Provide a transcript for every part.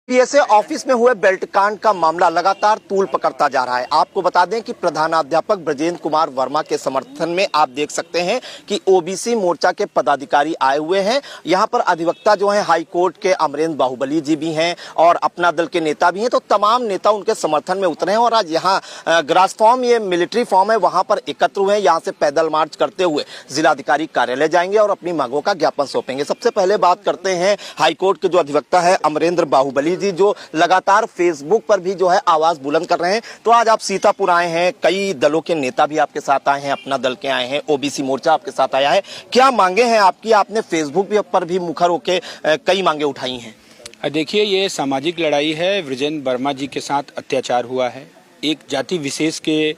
PSA office में हुए belt कांड का मामला लगातार तूल पकड़ता जा रहा है। आपको बता दें कि प्रधानाध्यापक ब्रजेंद्र कुमार वर्मा के समर्थन में आप देख सकते हैं कि ओबीसी मोर्चा के पदाधिकारी आए हुए हैं। यहां पर अधिवक्ता जो हैं हाई कोर्ट के अमरेंद्र बाहुबली जी भी हैं और अपना दल के नेता भी हैं। तो तमाम नेता उनके समर्थन में उतरे हैं और आज यहाँ ग्रास फॉर्म, ये मिलिट्री फॉर्म है, वहां पर एकत्र हुए हैं। यहाँ से पैदल मार्च करते हुए जिलाधिकारी कार्यालय जाएंगे और अपनी मांगों का ज्ञापन सौंपेंगे। सबसे पहले बात करते हैं हाईकोर्ट के जो अधिवक्ता है अमरेंद्र बाहुबली जी, जो लगातार फेसबुक पर भी जो है आवाज बुलंद कर रहे हैं। तो आज आप सीतापुर आए हैं, कई दलों के नेता भी आपके साथ आए हैं, अपना दल के आए हैं, ओबीसी मोर्चा आपके साथ आया है। क्या मांगे हैं आपकी? आपने फेसबुक पर भी मुखर होकर कई मांगे उठाई हैं। देखिए, ये सामाजिक लड़ाई है। ब्रजेंद्र वर्मा जी के साथ अत्याचार हुआ है। एक जाति विशेष के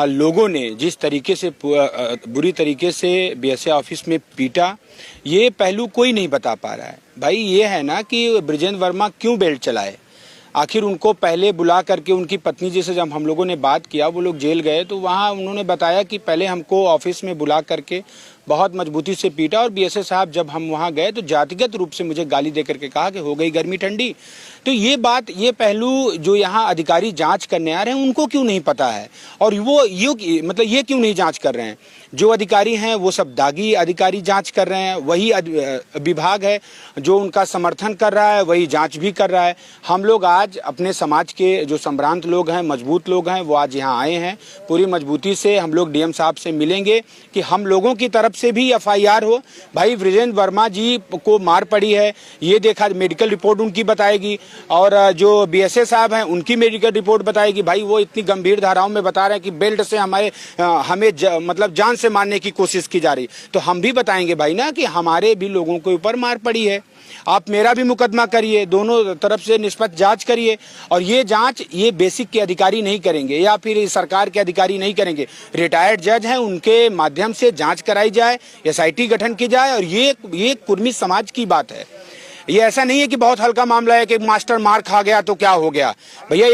लोगों ने जिस तरीके से बुरी तरीके से बीएसए ऑफिस में पीटा, ये पहलू कोई नहीं बता पा रहा है। भाई ये है ना कि ब्रजेंद्र वर्मा क्यों बेल्ट चलाए। आखिर उनको पहले बुला करके उनकी पत्नी जी से जब हम लोगों ने बात किया, वो लोग जेल गए तो वहाँ उन्होंने बताया कि पहले हमको ऑफिस में बुला करके बहुत मजबूती से पीटा और बीएसए साहब जब हम वहाँ गए तो जातिगत रूप से मुझे गाली दे करके कहा कि हो गई गर्मी ठंडी। तो ये बात, ये पहलू जो यहाँ अधिकारी जांच करने आ रहे हैं उनको क्यों नहीं पता है और वो ये क्यों नहीं जांच कर रहे हैं। जो अधिकारी हैं वो सब दागी अधिकारी जांच कर रहे हैं। वही विभाग है जो उनका समर्थन कर रहा है, वही जांच भी कर रहा है। हम लोग आज अपने समाज के जो संभ्रांत लोग हैं, मजबूत लोग हैं, वो आज यहाँ आए हैं। पूरी मजबूती से हम लोग डीएम साहब से मिलेंगे कि हम लोगों की तरफ से भी एफआईआर हो। भाई ब्रजेंद्र वर्मा जी को मार पड़ी है, ये देखा, मेडिकल रिपोर्ट उनकी बताएगी और जो बीएसए साहब हैं उनकी मेडिकल रिपोर्ट बताएगी। भाई वो इतनी गंभीर धाराओं में बता रहे हैं कि बेल्ट से हमें मतलब जान से मारने की कोशिश की जा रही। तो हम भी बताएंगे भाई ना कि हमारे भी लोगों के ऊपर मार पड़ी है। आप मेरा भी मुकदमा करिए, दोनों तरफ से निष्पक्ष जांच करिए। और ये जांच ये बेसिक के अधिकारी नहीं करेंगे या फिर सरकार के अधिकारी नहीं करेंगे, रिटायर्ड जज हैं, उनके माध्यम से जांच कराई जाए, एसआईटी गठन की जाए। और ये कुर्मी समाज की बात है। ये ऐसा नहीं है कि बहुत हल्का मामला है कि मास्टर मार खा गया तो क्या हो गया। भैया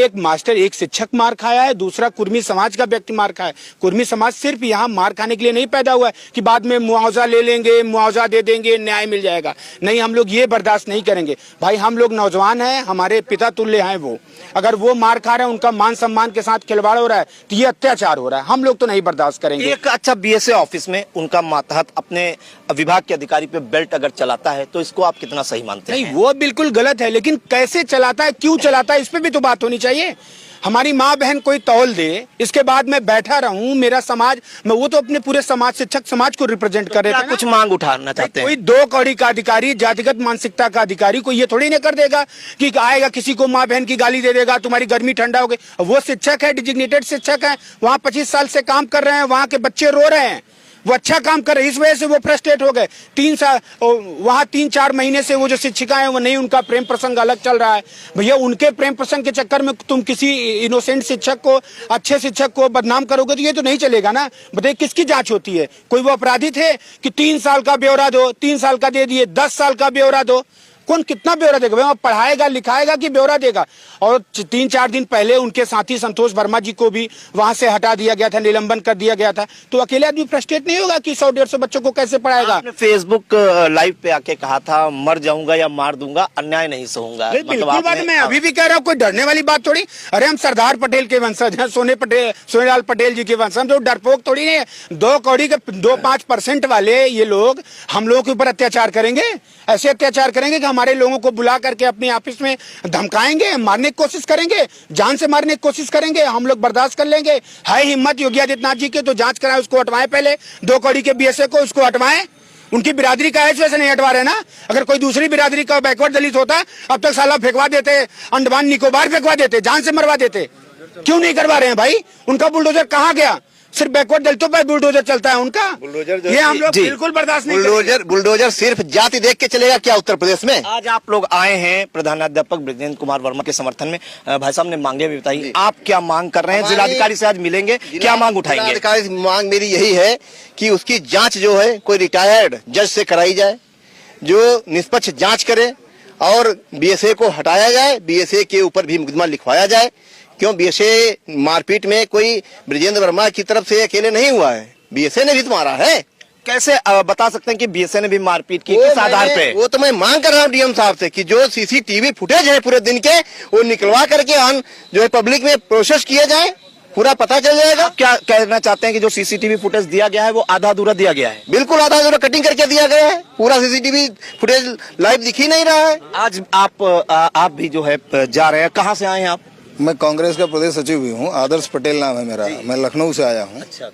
एक शिक्षक मार खाया है, दूसरा कुर्मी समाज का व्यक्ति मार खाया है। कुर्मी समाज सिर्फ यहाँ मार खाने के लिए नहीं पैदा हुआ है कि बाद में मुआवजा ले लेंगे, मुआवजा दे देंगे, न्याय मिल जाएगा। नहीं, हम लोग ये बर्दाश्त नहीं करेंगे। भाई हम लोग नौजवान हैं, हमारे पिता तुल्य हैं वो। अगर वो मार खा रहे हैं, उनका मान सम्मान के साथ खिलवाड़ हो रहा है तो ये अत्याचार हो रहा है। हम लोग तो नहीं बर्दाश्त करेंगे। एक अच्छा बीएसए ऑफिस में उनका मातहत अपने विभाग के अधिकारी पे बेल्ट अगर चलाता है तो इसको आप कितना सही मानते हैं? नहीं, वो बिल्कुल गलत है, लेकिन कैसे चलाता है, क्यों चलाता है, इस पे भी तो बात होनी चाहिए। हमारी माँ बहन कोई तौल दे, इसके बाद मैं बैठा रहूं, मेरा समाज, मैं वो तो अपने पूरे समाज, शिक्षक समाज को रिप्रेजेंट कर रहे थे। कुछ मांग उठाना चाहते हैं? कोई दो कौड़ी का अधिकारी, जातिगत मानसिकता का अधिकारी कोई ये थोड़ी नहीं कर देगा कि आएगा किसी को माँ बहन की गाली दे देगा, तुम्हारी गर्मी ठंडा हो गई। वो शिक्षक है, डिजिग्नेटेड शिक्षक है, वहाँ 25 साल से काम कर रहे हैं, वहाँ के बच्चे रो रहे हैं, वो अच्छा काम कर रहे हैं, इस वजह से वो फ्रस्ट्रेट हो गए। 3 साल वहाँ 3-4 महीने से वो जो शिक्षिका है वो नहीं, उनका प्रेम प्रसंग अलग चल रहा है। भैया उनके प्रेम प्रसंग के चक्कर में तुम किसी इनोसेंट शिक्षक को, अच्छे शिक्षक को बदनाम करोगे तो ये तो नहीं चलेगा ना। बताइए किसकी जांच होती है? कोई वो अपराधी थे कि 3 साल का ब्यौरा दो, 3 साल का दे दिए, 10 साल का ब्यौरा दो। कौन कितना ब्यौरा देगा? भाई पढ़ाएगा लिखाएगा कि ब्यौरा देगा? और 3-4 दिन पहले उनके साथी संतोष वर्मा जी को भी वहां से हटा दिया गया था, निलंबन कर दिया गया था। तो अकेले आदमी फ्रस्ट्रेट नहीं होगा कि 100-150 बच्चों को कैसे पढ़ाएगा? आपने फेसबुक लाइव पे आके कहा था मर जाऊंगा या मार दूंगा, अन्याय नहीं सहूंगा। बिल्कुल बात मैं अभी भी कह रहा हूँ, कोई डरने वाली बात थोड़ी। अरे हम सरदार पटेल के वंशज हैं, सोनेलाल पटेल जी के वंशज, जो डरपोक थोड़ी नहीं है। 2 कौड़ी के 2-5% वाले ये लोग हम लोगों के ऊपर अत्याचार करेंगे, ऐसे अत्याचार करेंगे कि हमारे लोगों को बुला करके अपने ऑफिस में धमकाएंगे, मारने की कोशिश करेंगे, जान से मारने की कोशिश करेंगे। हम लोग बर्दाश्त कर लेंगे? है हिम्मत योगी आदित्यनाथ जी के तो जांच कराएं, उसको हटवाएं पहले। 2 कौड़ी के बीएसए को उसको हटवाएं। उनकी बिरादरी का है, वैसे नहीं हटवा रहे ना। अगर कोई दूसरी बिरादरी का बैकवर्ड दलित होता अब तक साला फेंकवा देते, अंडमान निकोबार फेंकवा देते, जान से मरवा देते। क्यों नहीं करवा रहे हैं भाई? उनका बुलडोजर कहाँ गया? सिर्फ बैकवर्ड दलितों पर बुलडोजर चलता है उनका। बुलडोजर ये हम लोग बिल्कुल बर्दाश्त नहीं। बुलडोजर सिर्फ जाति देख के चलेगा क्या उत्तर प्रदेश में? आज आप लोग आए हैं प्रधानाध्यापक ब्रजेंद्र कुमार वर्मा के समर्थन में। भाई साहब ने मांगे भी बताई, आप क्या मांग कर रहे हैं? जिलाधिकारी से आज मिलेंगे, क्या मांग उठाएंगे? जिलाधिकारी से मांग मेरी यही है कि उसकी जांच जो है कोई रिटायर्ड जज से कराई जाए, जो निष्पक्ष जांच करे और बीएसए को हटाया जाए, बीएसए के ऊपर भी मुकदमा लिखवाया जाए। क्यों बीएसए मारपीट में कोई ब्रजेंद्र वर्मा की तरफ से अकेले नहीं हुआ है, बीएसए ने भी तो मारा है। कैसे बता सकते हैं कि बीएसए ने भी मारपीट की, किस आधार पे? वो तो मैं मांग कर रहा हूँ डीएम साहब से कि जो सीसीटीवी फुटेज है पूरे दिन के वो निकलवा करके जो है पब्लिक में प्रोसेस किया जाए, पूरा पता चल जाएगा। आप क्या कहना चाहते हैं कि जो सीसीटीवी फुटेज दिया गया है वो आधा अधूरा दिया गया है? बिल्कुल आधा अधूरा कटिंग करके दिया गया है, पूरा सीसीटीवी फुटेज लाइव दिख ही नहीं रहा है। आज आप भी जो है जा रहे हैं, कहाँ से आए हैं आप? मैं कांग्रेस का प्रदेश सचिव भी हूँ, आदर्श पटेल नाम है मेरा, मैं लखनऊ से आया हूँ। अच्छा,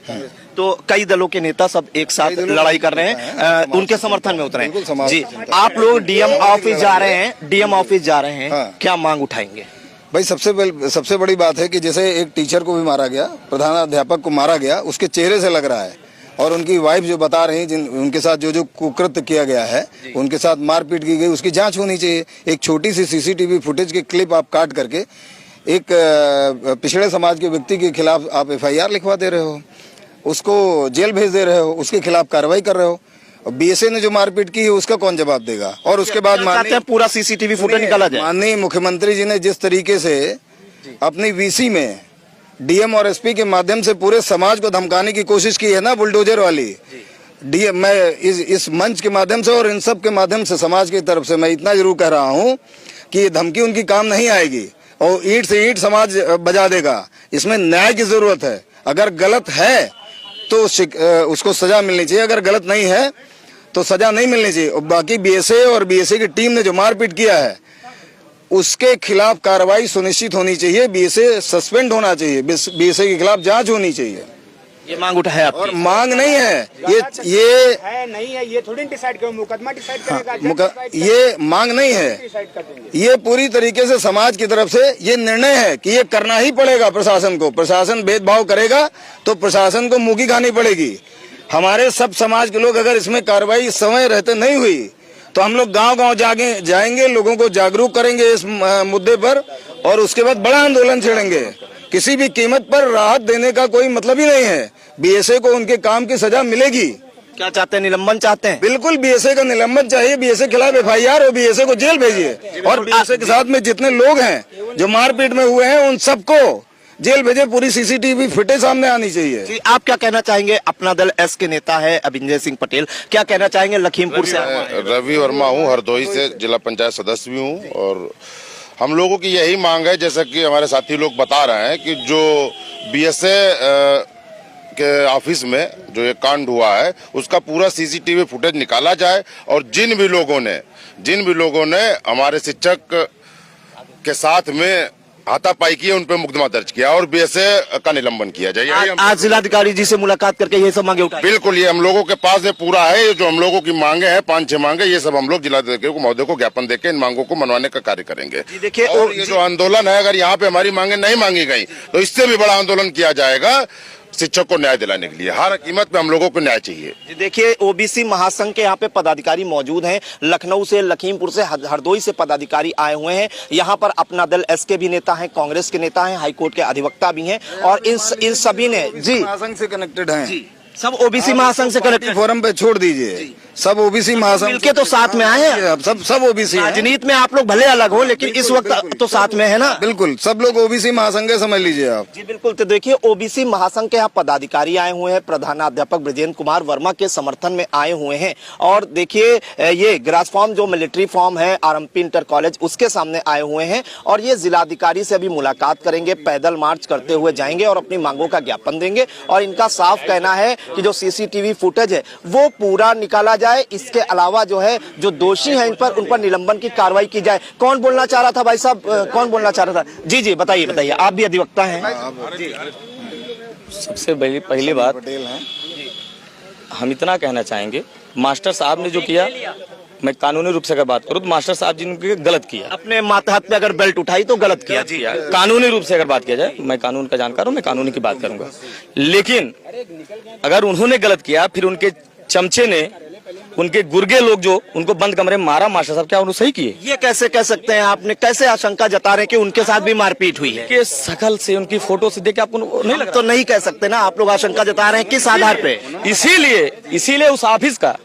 तो कई दलों के नेता सब एक साथ लड़ाई कर रहे हैं, उनके समर्थन में उतरे हैं। जी, आप लोग डीएम ऑफिस जा रहे हैं, डीएम ऑफिस जा रहे हैं, हाँ। क्या मांग उठाएंगे? भाई सबसे बड़ी बात है कि जैसे एक टीचर को भी मारा गया, प्रधानाध्यापक को मारा गया, उसके चेहरे से लग रहा है, और उनकी वाइफ जो बता रही है उनके साथ जो कुकृत्य किया गया है, उनके साथ मारपीट की गई, उसकी जांच होनी चाहिए। एक छोटी सी सीसीटीवी फुटेज की क्लिप आप काट करके एक पिछड़े समाज के व्यक्ति के खिलाफ आप एफआईआर लिखवा दे रहे हो, उसको जेल भेज दे रहे हो, उसके खिलाफ कार्रवाई कर रहे हो। बीएसए ने जो मारपीट की है उसका कौन जवाब देगा? और उसके बाद पूरा सीसीटीवी फुटेज निकाला जाए। माननीय मुख्यमंत्री जी ने जिस तरीके से अपनी वीसी में डीएम और एसपी के माध्यम से पूरे समाज को धमकाने की कोशिश की है ना, बुलडोजर वाली, डीएम, मैं इस मंच के माध्यम से और इन सब के माध्यम से समाज की तरफ से मैं इतना जरूर कह रहा हूँ कि ये धमकी उनकी काम नहीं आएगी और ईंट से ईंट समाज बजा देगा। इसमें न्याय की जरूरत है। अगर गलत है तो उसको सजा मिलनी चाहिए, अगर गलत नहीं है तो सजा नहीं मिलनी चाहिए। और बाकी बीएसए और बीएसए की टीम ने जो मारपीट किया है उसके खिलाफ कार्रवाई सुनिश्चित होनी चाहिए, बीएसए सस्पेंड होना चाहिए, बीएसए के खिलाफ जांच होनी चाहिए। ये मांग उठाया और मांग नहीं है, ये है नहीं है, ये थोड़ी डिसाइड करो, मुकदमा डिसाइड करेगा। ये मांग नहीं है, ये पूरी तरीके से समाज की तरफ से ये निर्णय है कि ये करना ही पड़ेगा प्रशासन को। प्रशासन भेदभाव करेगा तो प्रशासन को मुंह की खानी पड़ेगी। हमारे सब समाज के लोग अगर इसमें कार्रवाई समय रहते नहीं हुई तो हम लोग गांव-गांव जाएंगे, लोगों को जागरूक करेंगे इस मुद्दे पर, और उसके बाद बड़ा आंदोलन छेड़ेंगे। किसी भी कीमत पर राहत देने का कोई मतलब ही नहीं है। बीएसए को उनके काम की सजा मिलेगी। क्या चाहते हैं, निलंबन चाहते हैं? बिल्कुल बीएसए का निलंबन चाहिए, बीएसए के खिलाफ एफआईआर और बीएसए को जेल भेजिए, और बीएसए के साथ में जितने लोग हैं जो मारपीट में हुए हैं उन सबको जेल भेजे। पूरी सीसीटीवी फुटेज सामने आनी चाहिए। जी, आप क्या कहना चाहेंगे? अपना दल एस के नेता है अभिंजय सिंह पटेल, क्या कहना चाहेंगे? लखीमपुर से रवि वर्मा हूँ, हरदोई से जिला पंचायत सदस्य भी हूँ, और हम लोगों की यही मांग है, जैसा कि हमारे साथी लोग बता रहे हैं, कि जो बीएसए के ऑफिस में जो ये कांड हुआ है उसका पूरा सीसीटीवी फुटेज निकाला जाए, और जिन भी लोगों ने हमारे शिक्षक के साथ में हाथापाई की है उन पे मुकदमा दर्ज किया और बीएसए का निलंबन किया जाए। आज जिलाधिकारी जी से मुलाकात करके ये सब मांगे उठाई? बिल्कुल, ये हम लोगों के पास ये पूरा है, जो हम लोगों की मांगे हैं 5-6 मांगे, ये सब हम लोग जिलाधिकारी को महोदय को ज्ञापन देके इन मांगों को मनवाने का कार्य करेंगे। देखिए, और ये जो आंदोलन है, अगर यहाँ पे हमारी मांगे नहीं मांगी गई तो इससे भी बड़ा आंदोलन किया जाएगा शिक्षक को न्याय दिलाने के लिए। हर कीमत पे हम लोगों को न्याय चाहिए। देखिए, ओबीसी महासंघ के यहाँ पे पदाधिकारी मौजूद हैं, लखनऊ से, लखीमपुर से, हरदोई से पदाधिकारी आए हुए हैं। यहाँ पर अपना दल एस के भी नेता हैं, कांग्रेस के नेता हैं, हाईकोर्ट के अधिवक्ता भी हैं, और इन सभी ने जी महासंघ से कनेक्टेड हैं, सब ओबीसी महासंघ से कनेक्टेड। फोरम पे छोड़ दीजिए, सब ओबीसी महासंघ मिलके तो साथ में आए हैं। सब ओबीसी। राजनीति में आप लोग भले अलग हो, लेकिन इस वक्त तो साथ में है ना। बिल्कुल, सब लोग ओबीसी महासंघ समझ लीजिए आप। जी बिल्कुल। तो देखिए, ओबीसी महासंघ के यहाँ पदाधिकारी आए हुए हैं, प्रधानाध्यापक ब्रजेंद्र कुमार वर्मा के समर्थन में आए हुए हैं। और देखिए, ये ग्रास फॉर्म जो मिलिट्री फॉर्म है आरएमपी इंटर कॉलेज, उसके सामने आए हुए हैं, और ये जिलाधिकारी से अभी मुलाकात करेंगे, पैदल मार्च करते हुए जाएंगे और अपनी मांगों का ज्ञापन देंगे। और इनका साफ कहना है कि जो सीसीटीवी फुटेज है वो पूरा निकाला जाए, इसके अलावा जो है जो दोषी हैं उन पर निलंबन की कार्रवाई की जाए। कौन बोलना चाह रहा था भाई साहब, कौन बोलना चाह रहा था? जी बताइए, आप भी अधिवक्ता हैं। सबसे पहली बात हम इतना कहना चाहेंगे, मास्टर साहब ने जो किया, मैं कानूनी रूप से अगर बात करूं तो मास्टर साहब जी ने गलत किया। अपने माथे हाथ पे अगर बेल्ट उठाई तो गलत किया। जी, कानूनी रूप से अगर बात किया जाए, मैं कानून का जानकार हूं, मैं कानूनी की बात करूंगा। लेकिन अगर उन्होंने गलत किया, फिर उनके चमचे ने, उनके गुर्गे लोग जो उनको बंद कमरे में मारा, मास्टर साहब क्या उन्होंने सही किए? ये कैसे कह सकते हैं? आपने कैसे आशंका जता रहे हैं कि उनके साथ भी मारपीट हुई है? कि शकल से, उनकी फोटो से देख के आपको नहीं लग? तो नहीं कह सकते ना, आप लोग आशंका जता रहे हैं, किस आधार पे? इसीलिए उस ऑफिस का,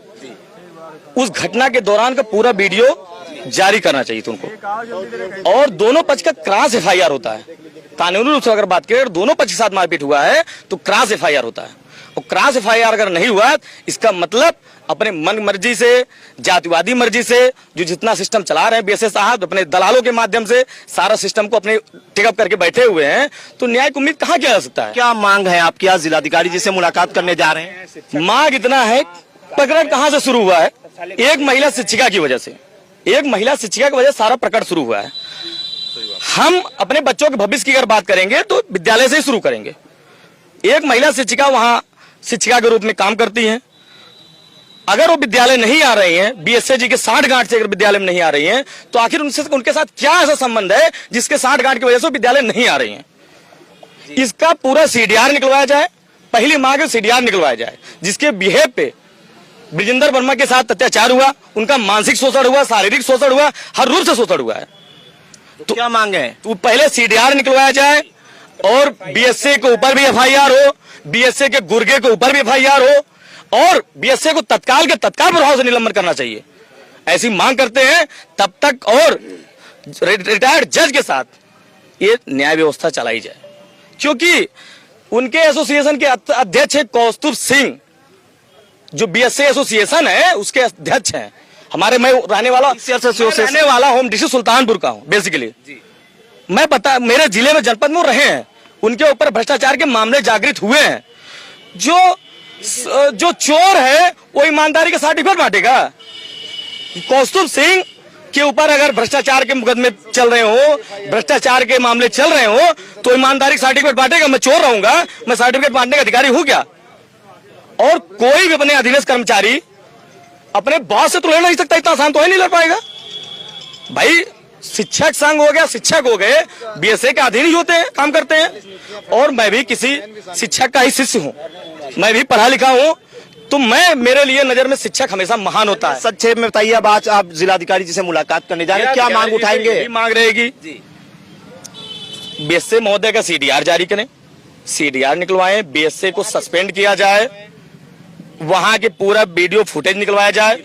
उस घटना के दौरान का पूरा वीडियो जारी करना चाहिए था उनको, और दोनों पक्ष का क्रॉस एफआईआर होता है। कानूनी रूप से अगर बात करें, दोनों पक्ष के साथ मारपीट हुआ है तो क्रॉस एफआईआर होता है। और क्रॉस FIR अगर नहीं हुआ, इसका मतलब अपने मन मर्जी से, जातिवादी मर्जी से जो जितना सिस्टम चला रहे हैं BSA साहब, अपने दलालों के माध्यम से सारा सिस्टम को अपने टेकअप करके बैठे हुए हैं, तो न्याय की उम्मीद कहाँ किया जा सकता है? क्या मांग है आपकी? आज जिलाधिकारी जी से मुलाकात करने जा रहे हैं। मांग इतना है, प्रकरण कहाँ से शुरू हुआ है? एक महिला शिक्षिका की वजह से, एक महिला शिक्षिका की वजह से सारा प्रकरण शुरू हुआ है। हम अपने बच्चों के भविष्य की अगर बात करेंगे तो विद्यालय से ही शुरू करेंगे। एक महिला शिक्षिका वहां शिक्षिका के रूप में काम करती हैं, अगर वो विद्यालय नहीं आ रही हैं, BSA जी के 60 गांठ से अगर विद्यालय में नहीं आ रही हैं, तो आखिर उनके साथ क्या ऐसा संबंध है जिसके 60 गांठ की वजह से विद्यालय नहीं आ रही हैं? इसका पूरा CDR निकलवाया जाए। पहली मांग है CDR निकलवाया जाए, जिसके बिहेव पे ब्रिजेंद्र वर्मा के साथ अत्याचार हुआ, उनका मानसिक शोषण हुआ, शारीरिक शोषण हुआ, हर रूप से शोषण हुआ है। तो क्या मांग है? तो पहले CDR निकलवाया जाए और BSA के ऊपर भी FIR हो, BSA के गुर्गे के ऊपर भी FIR हो, और BSA को तत्काल के तत्काल प्रभाव से निलंबन करना चाहिए। ऐसी मांग करते हैं तब तक, और रिटायर्ड जज के साथ ये न्याय व्यवस्था चलाई जाए, क्योंकि उनके एसोसिएशन के अध्यक्ष है कौस्तुभ सिंह, जो BSA एसोसिएशन है उसके अध्यक्ष हैं। मैं रहने वाला हूँ डिस्ट्रिक्ट सुल्तानपुर का हूँ बेसिकली। मेरे जिले में, जनपद में रहे हैं, उनके ऊपर भ्रष्टाचार के मामले जागृत हुए हैं। जो चोर है वो ईमानदारी का सर्टिफिकेट बांटेगा। कौस्तुभ सिंह के ऊपर अगर भ्रष्टाचार के मुकदमे चल रहे हो, भ्रष्टाचार के मामले चल रहे हो, तो ईमानदारी का सर्टिफिकेट बांटेगा। मैं चोर रहूंगा, मैं सर्टिफिकेट बांटने का अधिकारी हूं क्या? और कोई भी अपने अधीनस्थ कर्मचारी अपने बॉस से तो लड़ नहीं सकता, इतना आसान तो ही नहीं लड़ पाएगा भाई। शिक्षक संघ हो गया, शिक्षक हो गए, BSA के अधीन ही होते हैं, काम करते हैं। और मैं भी किसी शिक्षक का ही शिष्य हूं, मैं भी पढ़ा लिखा हूं, तो मेरे लिए नजर में शिक्षक हमेशा महान होता है। संक्षेप में बताइए, अब आज आप जिलाधिकारी जी से मुलाकात करने जा रहे हैं, क्या मांग उठाएंगे? मांग रहेगी BSA महोदय का CDR जारी करें, CDR निकलवाएं, BSA को सस्पेंड किया जाए, वहां के पूरा वीडियो फुटेज निकलवाया जाए,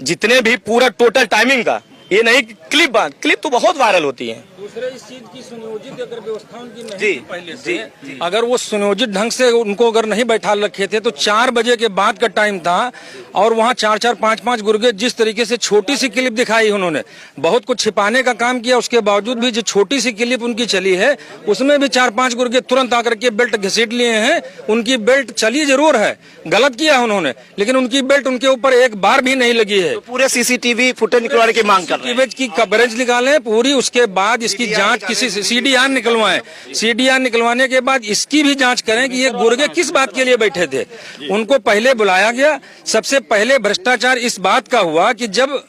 जितने भी पूरा टोटल टाइमिंग का, ये नहीं क्लिप तो बहुत वायरल होती है। दूसरे इस चीज की सुनियोजित अगर व्यवस्था उनकी नहीं जी, थी पहले से, अगर वो सुनियोजित ढंग से उनको अगर नहीं बैठा रखे थे, तो 4 बजे के बाद का टाइम था, और वहाँ 4-4, 5-5 गुर्गे जिस तरीके से छोटी सी क्लिप दिखाई उन्होंने, बहुत कुछ छिपाने का काम किया, उसके बावजूद भी जो छोटी सी क्लिप उनकी चली है, उसमें भी 4-5 गुर्गे तुरंत आकर के बेल्ट घसीट लिए हैं। उनकी बेल्ट चली जरूर है, गलत किया उन्होंने, लेकिन उनकी बेल्ट उनके ऊपर एक बार भी नहीं लगी है। तो पूरे CCTV फुटेज निकलवाने की मांग कर रहे हैं की कवरेज निकालें पूरी, उसके बाद इसकी जांच किसी से CDR निकलवाएं। CDR निकलवाने के बाद इसकी भी जांच करें कि ये गुर्गे किस बात के लिए बैठे थे। उनको पहले बुलाया गया, सबसे पहले भ्रष्टाचार इस बात का हुआ कि जब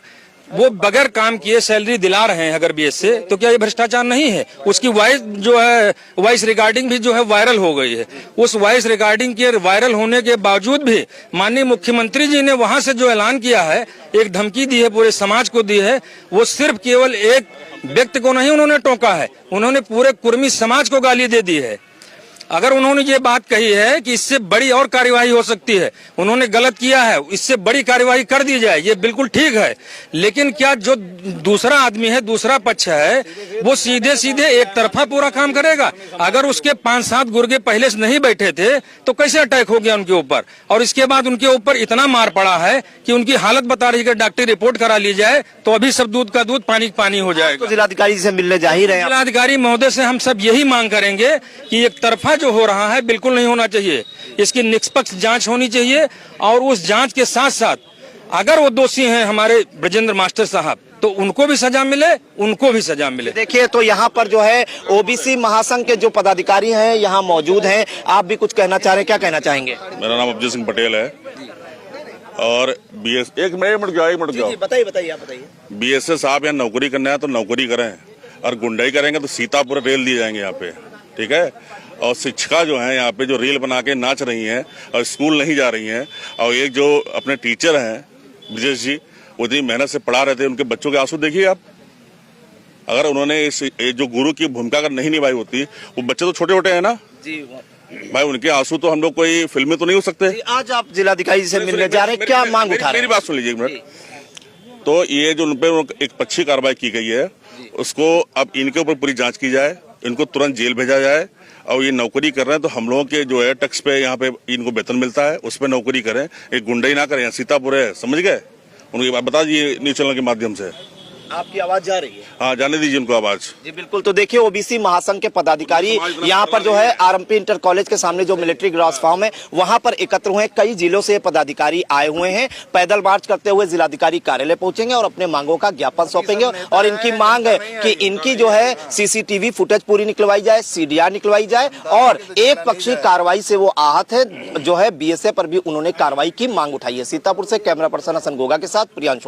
वो बगैर काम किए सैलरी दिला रहे हैं अगर BSA, तो क्या ये भ्रष्टाचार नहीं है? उसकी वॉइस जो है, वॉइस रिकॉर्डिंग भी जो है वायरल हो गई है। उस वॉइस रिकॉर्डिंग के वायरल होने के बावजूद भी माननीय मुख्यमंत्री जी ने वहां से जो ऐलान किया है, एक धमकी दी है, पूरे समाज को दी है, वो सिर्फ केवल एक व्यक्ति को नहीं उन्होंने टोका है, उन्होंने पूरे कुर्मी समाज को गाली दे दी है। अगर उन्होंने ये बात कही है कि इससे बड़ी और कार्यवाही हो सकती है, उन्होंने गलत किया है, इससे बड़ी कार्यवाही कर दी जाए, ये बिल्कुल ठीक है। लेकिन क्या जो दूसरा आदमी है, दूसरा पक्ष है, वो सीधे सीधे एक तरफा पूरा काम करेगा? अगर उसके 5-7 गुर्गे पहले से नहीं बैठे थे तो कैसे अटैक हो गया उनके ऊपर? और इसके बाद उनके ऊपर इतना मार पड़ा है कि उनकी हालत बता रही है कि डॉक्टरी रिपोर्ट करा ली जाए तो अभी सब दूध का दूध पानी का पानी हो जाएगा। तो जिलाधिकारी से मिलने जा ही रहे हैं। जिलाधिकारी महोदय से हम सब यही मांग करेंगे कि एक तरफा जो हो रहा है बिल्कुल नहीं होना चाहिए, इसकी निष्पक्ष जांच होनी चाहिए, और उस जांच के साथ साथ अगर वो दोषी हैं हमारे ब्रजेंद्र मास्टर साहब, तो उनको भी सजा मिले, उनको भी सजा मिले। देखिए, तो यहाँ पर जो है OBC महासंघ के जो पदाधिकारी हैं यहाँ मौजूद हैं। आप भी कुछ कहना चाह रहे हैं, क्या कहना चाहेंगे? मेरा नाम अफजल सिंह पटेल है, और एक मिनट जाओ बताइए आप बताइए। BSA साहब यहाँ नौकरी करना है तो नौकरी करें, और गुंडाई करेंगे तो सीतापुर रेल दिए जाएंगे यहाँ पे, ठीक है? और शिक्षिका जो है यहाँ पे जो रील बना के नाच रही हैं और स्कूल नहीं जा रही हैं, और एक जो अपने टीचर हैं ब्रिजेश जी, उतनी मेहनत से पढ़ा रहे थे, उनके बच्चों के आंसू देखिए आप। अगर उन्होंने इस जो गुरु की भूमिका अगर नहीं निभाई होती, वो बच्चे तो छोटे छोटे हैं ना जी भाई, उनके आंसू तो हम लोग कोई फिल्में तो नहीं हो सकते। आज आप जिलाधिकारी से मिलने जा रहे हैं, क्या मांग उठा रहे हैं? मेरी बात सुन लीजिए एक मिनट। तो ये जो उन पे एक अच्छी कार्रवाई की गई है, उसको अब इनके ऊपर पूरी जांच की जाए, इनको तुरंत जेल भेजा जाए। और ये नौकरी कर रहे हैं तो हम लोगों के जो है टैक्स पे यहाँ पे इनको वेतन मिलता है, उस पर नौकरी करें, एक गुंडई ना करें। सीतापुर है, समझ गए? उनकी बात बता दीजिए न्यूज चैनल के माध्यम से। आपकी आवाज जा रही है? हाँ, जाने दीजिए उनको आवाज। जी बिल्कुल। तो देखिए ओबीसी महासंघ के पदाधिकारी यहाँ पर जो है आरएमपी इंटर कॉलेज के सामने जो मिलिट्री ग्रॉस फार्म है वहां पर एकत्र हुए। कई जिलों से पदाधिकारी आए हुए हैं। पैदल मार्च करते हुए जिलाधिकारी कार्यालय पहुंचेंगे और अपने मांगों का ज्ञापन सौंपेंगे। और इनकी मांग है कि इनकी जो है सीसीटीवी फुटेज पूरी निकलवाई जाए, सीडीआर निकलवाई जाए और एक पक्षी कार्रवाई से वो आहत है जो है बीएसए पर भी उन्होंने कार्रवाई की मांग उठाई है। सीतापुर से कैमरा पर्सन हसन गोगा के साथ प्रियांशु।